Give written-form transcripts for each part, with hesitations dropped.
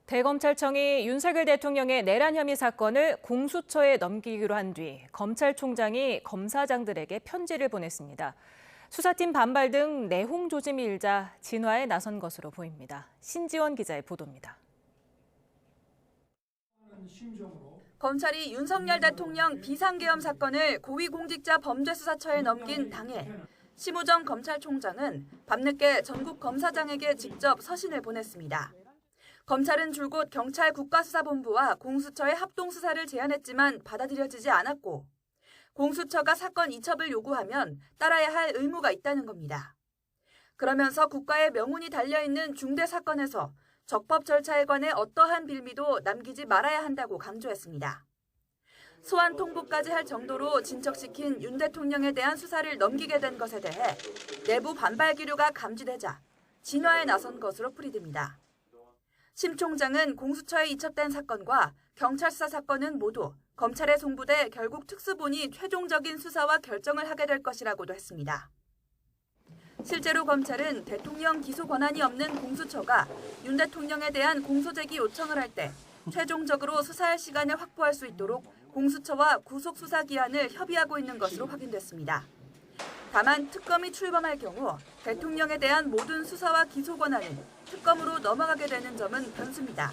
대검찰청이 윤석열 대통령의 내란 혐의 사건을 공수처에 넘기기로 한 뒤 검찰총장이 검사장들에게 편지를 보냈습니다. 수사팀 반발 등 내홍 조짐이 일자 진화에 나선 것으로 보입니다. 신지원 기자의 보도입니다. 검찰이 윤석열 대통령 비상계엄 사건을 고위공직자 범죄수사처에 넘긴 당일 심우정 검찰총장은 밤늦게 전국 검사장에게 직접 서신을 보냈습니다. 검찰은 줄곧 경찰 국가수사본부와 공수처의 합동수사를 제안했지만 받아들여지지 않았고 공수처가 사건 이첩을 요구하면 따라야 할 의무가 있다는 겁니다. 그러면서 국가의 명운이 달려있는 중대 사건에서 적법 절차에 관해 어떠한 빌미도 남기지 말아야 한다고 강조했습니다. 소환 통보까지 할 정도로 진척시킨 윤 대통령에 대한 수사를 넘기게 된 것에 대해 내부 반발 기류가 감지되자 진화에 나선 것으로 풀이됩니다. 심 총장은 공수처에 이첩된 사건과 경찰 수사 사건은 모두 검찰에 송부돼 결국 특수본이 최종적인 수사와 결정을 하게 될 것이라고도 했습니다. 실제로 검찰은 대통령 기소 권한이 없는 공수처가 윤 대통령에 대한 공소제기 요청을 할 때 최종적으로 수사할 시간을 확보할 수 있도록 공수처와 구속수사 기한을 협의하고 있는 것으로 확인됐습니다. 다만 특검이 출범할 경우 대통령에 대한 모든 수사와 기소 권한은 특검으로 넘어가게 되는 점은 변수입니다.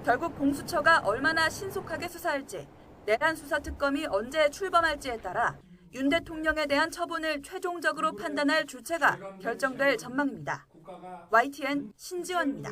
결국 공수처가 얼마나 신속하게 수사할지, 내란 수사 특검이 언제 출범할지에 따라 윤 대통령에 대한 처분을 최종적으로 판단할 주체가 결정될 전망입니다. YTN 신지원입니다.